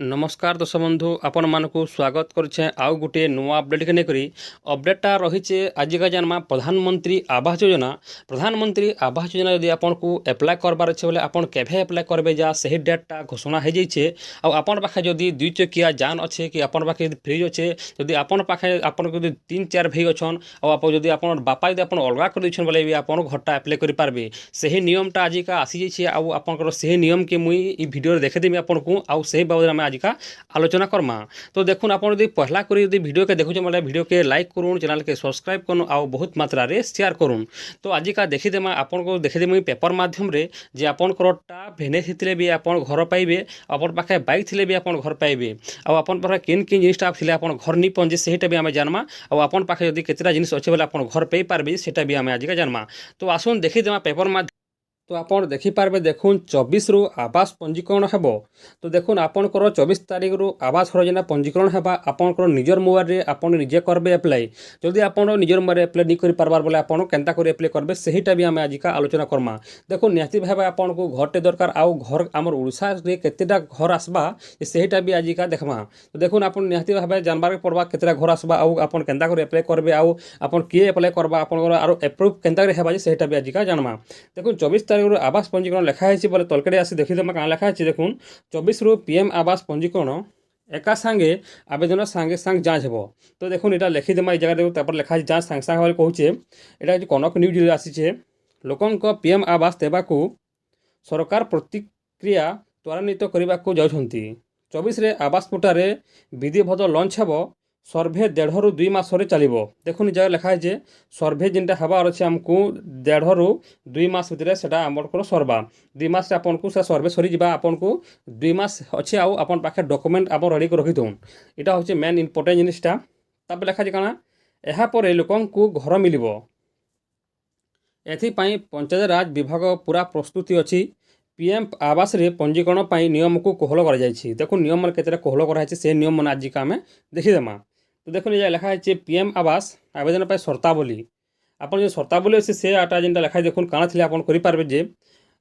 नमस्कार दर्शक बंधु आपण मानक स्वागत करुचे आउ गोटे नुआ अपडेट के लेकर अपडेटा रही आजिका जन्मा प्रधानमंत्री आवास योजना यदि आपन को एप्लाय करबार अच्छे बोले आपन केभे एप्लाय करबे जा सही डेटा घोषणा हो जाइए आपन पाखे जदि दुई चकिया जान अच्छे कि आपन पाखे फ्रिज अच्छे जदि आपन पाखे आपन को तीन चार भाई अच्छन और जदि आपन बापा यदि आपन अलग कर देछन बोले आपन घरटा एप्लाय कर पारबे सही नियमटा आजिका आसी जाइए आउ आपन सही नियम के मुई ई वीडियो देखेदेमी आपन को आउ सही बाबद में आजिका आलोचना करमा। तो देखुन आप पहला करी वीडियो के देखुचे मतलब वीडियो के लाइक करूँ चैनल के सब्सक्राइब करूँ आउ बहुत मात्रा रे शेयर करूँ। तो आजिका देखीदेमा आपन को देखीदेमी पेपर माध्यम रे जे आपन करटा भेने थिले भी आपन घर पाइबे आपन पाखे बाइक थिले भी आपन घर पाइबे आउ आपन पाखे किन किन जिनिसटा थिले आपन घर नि पहुंचे सेटा भी आमे जानमा आउ आपन पाखे जदि केतेटा जिनिस अच्छे बोले आपन घर पाइ पारबे सेटा भी आमे आजिका जानमा। तो आसुन देखीदेमा पेपर माध्यम तो आपन देखिपारे देखुन 24 रु आवास पंजीकरण हेब। तो देखुन आपनकर 24 तारिख रु आवास घर जेना पंजीकरण हेबा आपनकर निजर मोबाइल रे आपन निजे करबे अप्लाई। जदि आपन निजर मोबाइल अप्लाई नहीं करि पारबार बोले आपन केनता करि अप्लाई करबे सेहीटा भी आमे आजिका आलोचना करमा। देखुन निहाती भाबे आपन को घरटे दरकार आउ घर हमर ओडिसा रे केतेटा घर आसबा सेहीटा भी आजिका देखमा। तो देखुन आपन निहाती भाबे जानबार पड़बा केतेटा घर आसबा आउ आपन केनता करि अप्लाई करबे आउ आपन किए अप्लाई करबा आपन आरो अप्रूव केनता करि हेबा सेहीटा भी आजिका जानमा। देखुन 24 आवास पंजीकरण लिखाई बोले तलकड़े आसी देखीदेमा क्या लिखाई देखुन 24 रु पीएम आवास पंजीकरण एका सांगे आवेदन सांगे सांग जांच हो। तो देखुन यहाँ लिखीदेमा ये जगह लिखाई जांच सांगे सांगे कहूचे यहाँ कनक न्यूज आसी लोकों पीएम आवास देवाकू सरकार प्रतिक्रिया त्वरान्वित करने को जाउछंती। 24 रे आवास पोर्टाल विधिवत लंच हो सर्भे 1.5 रु 2 मास चलो। देखुन जगह लिखाई जे सर्भे जिनटा हबार अच्छे आमको 1.5 रु 2 मास भितर से आमर सरवा 2 मास आपन को सर्भे सरी जा आपन को 2 मास अच्छे आउ आपन पाखे डॉक्यूमेंट आप रेडी कर रखी दौन यहाँ हूँ मेन इम्पोर्टेंट जिनिसटा। तब लिखाई काना यापर लोकों को घर मिल एथिपाई पंचायत राज विभाग पूरा प्रस्तुति अच्छी पीएम आवास रे पंजीकरण पाई नियम को कोहल कर जाइए। देखो नियम मन केते कोहल कराई से नियम मन आज का आम देखीदेमा। तो देखो ये लिखाई पीएम आवास आवेदन पाई शर्तावली आपन जो शर्तावली अच्छे से आटा जेनटा लिखाई देखुन काना थिले आपन करि पारबे जे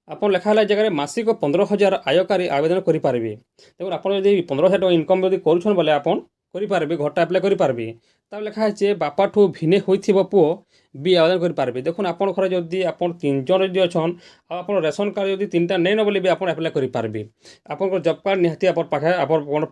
आपन लिखा है जगह मासिक 15,000 आयकारी आवेदन करि पारबे। देखो आपन जदि 15,000 टका इनकम जदि करूछन बोले आपन करि पारबे घरटा अप्लाई करि पारबे। तब लिखा है बापाठू भिने होइथिबो पुओ भी आवेदन करि पारबे। देखुन आपन घर जदि आपन 3 जन जदि अछन आपन रेशन कार्ड जदि 3टा नै न बोले भी आपन अप्लाई करि पारबे। आपन जॉब कार्ड निहाती आपन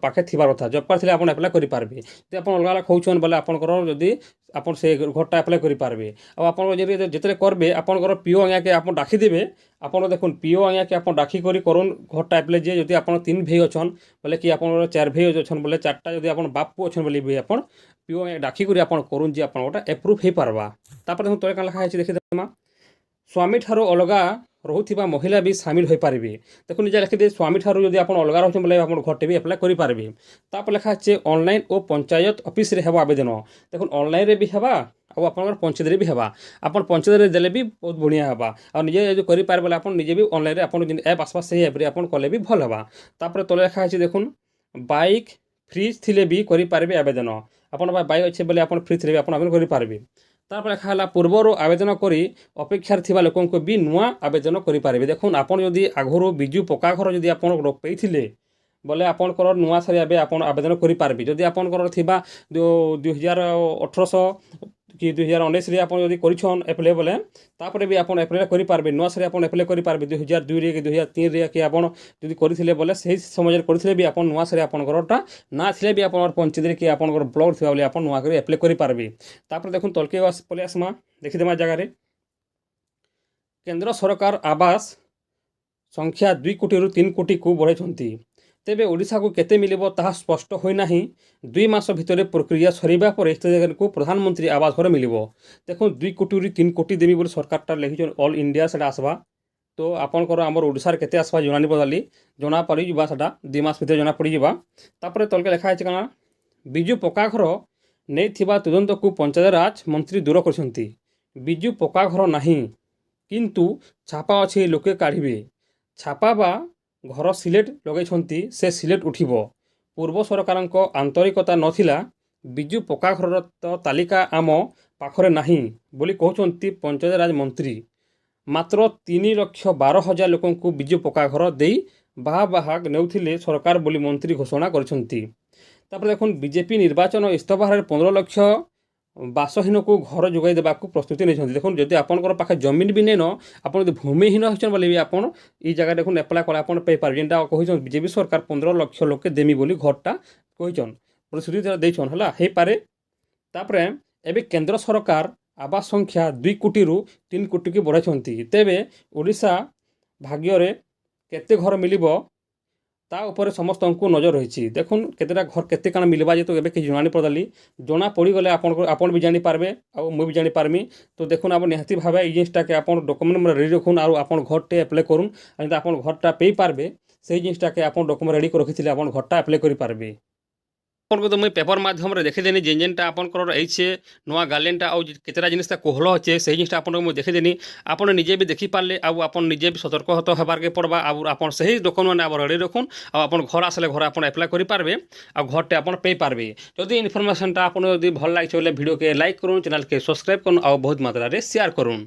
पाखे थिबार कथा जॉब कार्ड थिले आपन अप्लाई करि पारबे। जदि आपन अलग अलग खोउछन बोले आपन जदि आपन से घरटा अप्लाई करि पारबे। आ आपन जेते करबे आपन पीओ आज्ञा के आपन डाकी देबे आपन देखुन पीओ आज्ञा के आपन डाकी करी करुन घरटा अप्लाई जे जदि आपन 3 भाई अछन बोले कि आपन 4 भाई अछन बोले 4टा जदि आपन बाप पु अछन बोले भी आपन पीओ डाकी करी आपन करुन जे आपन गोटा एप्रूव हो पारबा। तापर देखुन तले का लिखा है देखीदेमा स्वामी ठारो अलगा रोहुथिबा महिला भी सामिल हो पारे। देखुन निजा लिखिदे स्वामी ठारो जदि आपन अलगा रहछन बोले आपन घरटे भी अप्लाई करि पारबे। तापर लिखा है ऑनलाइन और पंचायत ऑफिस रे हेबा आवेदन। देखुन ऑनलाइन रे भी हेबा और आपन पंचायत रे भी हेबा आपन पंचायत रे देले भी बहुत बढ़िया हेबा और निजे जो करि पार बोले आपन निजे भी ऑनलाइन रे आपन जिन ऐप आसपास से ऐप रे आपन कले भी भल हेबा। तापर तले लिखा है देखुन बाइक फ्रिज थिले भी करि पारबे आवेदन आपन बाइक अच्छे बोले आपन फ्रिज थिले भी आपन आवेदन करि पारबे। तापर लिखा है पूर्वर आवेदन करी अपेक्षार थिबा लोकों को भी नुआ आवेदन करि पारबे। देखुन आपन जदि आगरो बिजु पक्का घर जदि आपन रोपैथिले बोले आपन नुआ सारी आबे आपन आवेदन करि पारबे। जदि आपन थिबा 2018 कि 2019 रे आपन जदि करिछन अप्लाई बोले तापर भी आपन अप्लाई करि पारबे नुआ सारी आपन अप्लाई करि पारबे 2002 रे कि 2003 रे कि आपन जदि करिथिले बोले सही समय करिथिले भी आपन नुआ सारी आपन घरटा ना थिले भी आपन पंचायत रे कि आपन ब्लॉक थिबा बोले आपन नुआ करि अप्लाई करि पारबे। तापर देखुन तलके पले आसमा देखीदेमा जगह रे केंद्र सरकार आवास संख्या 2 कोटी रु 3 कोटी को बढ़ाइछंती। तेबे ओडिशा को केते मिलिबो ताहा स्पष्ट होई नाही। 2 मास भितरे प्रक्रिया सरीबा पर जगह को प्रधानमंत्री आवास घर मिलिबो। देखो 2 कोटी रु 3 कोटी देवी बोले सरकारटा लिखिछन ऑल इंडिया सेटा आसबा। तो आपनकर आमर ओडिशा रे केते आसबा जनानी बदली जना पड़ी जिबा सेटा 2 मास भितर जना पड़ी जिबा। तापर तलके लिखा है काना बिजु पक्का घर नै थिबा तदंत को पंचायत राज मंत्री दूर करछंती। बिजु पक्का घर नाही किंतु छापा अछि लोके काढिबे छापा बा घर सिलेट लगे से सिलेट उठिब। पूर्व सरकार आंतरिकता नथिला बिजु पक्का घर तालिका आम पाखरे नाही बोली कहते पंचायत राज मंत्री। मात्र 3,12,000 लोक को बिजु पक्का घर दे ଭାଗ ନେଉଥିଲେ ସରକାର ବୋଲି ମନ୍ତ୍ରୀ ଘୋଷଣା କରିଛନ୍ତି। ତାପରେ ଦେଖୁନ୍ ବିଜେପି ନିର୍ବାଚନ ଇସ୍ତହାରରେ 15 ଲକ୍ଷ ବାସହୀନକୁ ଘର ଯୋଗାଇ ଦେବାକୁ ପ୍ରସ୍ତୁତି ନେଇଛନ୍ତି। ଦେଖୁନ୍ ଯଦି ଆପଣଙ୍କର ପାଖେ ଜମିନ ବି ନେଇନ, ଆପଣ ଯଦି ଭୂମିହୀନ ହେଉଛନ୍ ବୋଲେ ବି ଆପଣ এই ଜାଗାରେ ଦେଖୁନ୍ ଆପ୍ଲାଏ କଲେ ଆପଣ ପାଇପାରିବେ। ଯେନ୍ଟା କହିଛନ୍ ବିଜେପି ସରକାର 15 ଲକ୍ଷ ଲୋକେ ଦେମି ବୋଲି ଘରଟା କହିଛନ୍, ପ୍ରତିଶ୍ରୁତି ଦେଇଛନ୍ ହେଲା, ହେଇପାରେ। ତାପରେ ଏବେ କେନ୍ଦ୍ର ସରକାର ଆବାସ ସଂଖ୍ୟା 2 କୋଟିରୁ 3 କୋଟିକୁ ବଢ଼ାଇଛନ୍ତି। ତେବେ ଓଡ଼ିଶା ଭାଗ୍ୟରେ କେତେ ଘର ମିଳିବ ତା ଉପରେ ସମସ୍ତଙ୍କୁ ନଜର ରହିଛି। ଦେଖୁନ୍ କେତେଟା ଘର କେତେ କାଣା ମିଲବା ଯେହେତୁ ଏବେ କିଛି ଜଣାନି ପଡ଼ିଲି, ଜଣା ପଡ଼ିଗଲେ ଆପଣ ବି ଜାଣିପାରବେ ଆଉ ମୁଁ ବି ଜାଣିପାରମି। ତ ଦେଖୁନ୍ ଆପଣ ନିହାତି ଭାବେ এই জিনিসটাকে ଆପଣ ଡକୁମେଣ୍ଟ ରେଡ଼ି ରଖୁନ୍ ଆଉ ଆପଣ ଘରଟେ ଆପ୍ଲାଏ କରୁନ୍। ଆଉ ଯଦି ଆପଣ ଘରଟା ପାଇପାରବେ সেই জিনিসটাকে ଆପଣ ଡକୁମେଣ୍ଟ ରେଡ଼ି କରି ରଖିଥିଲେ ଆପଣ ଘରଟା ଆପ୍ଲାଏ କରିପାରବେ। ଆପଣଙ୍କୁ ତ ମୁଇଁ ପେପର ମାଧ୍ୟମରେ ଦେଖିଦେନି ଯେନ୍ଟା ଆପଣଙ୍କର এইছে ନୂଆ ଗାଇଡ଼ଲାଇନଟା ଆଉ କେତେଟା ଜିନିଷଟା କୋହଳ ଅଛେ সেই ଜିନିଷଟା ଆପଣଙ୍କୁ ମୁଁ ଦେଖିଦେନି। ଆପଣ ନିଜେ ବି ଦେଖିପାରିଲେ ଆଉ ଆପଣ ନିଜେ ବି ସତର୍କ ହେବାର୍କେ ପଡ଼ବା। ଆଉ ଆପଣ ସେହି ଡକୁମେଣ୍ଟ ଆପଣ ରେଡ଼ି ରଖୁନ୍ ଆଉ ଆପଣ ଘର ଆସିଲେ ଘର ଆପଣ ଆପ୍ଲାଏ କରିପାରିବେ ଆଉ ଘରଟେ ଆପଣ ପାଇପାରିବେ। ଯଦି ଇନଫର୍ମେସନଟା ଆପଣ ଯଦି ଭଲ ଲାଗିছে ବୋଲେ ଭିଡ଼ିଓକେ ଲାଇକ୍ করুন, চ্যানেলকে সবসক্রাইব করুন ଆଉ ବହୁତ ମାତ୍ରାରେ ସେୟାର করুন।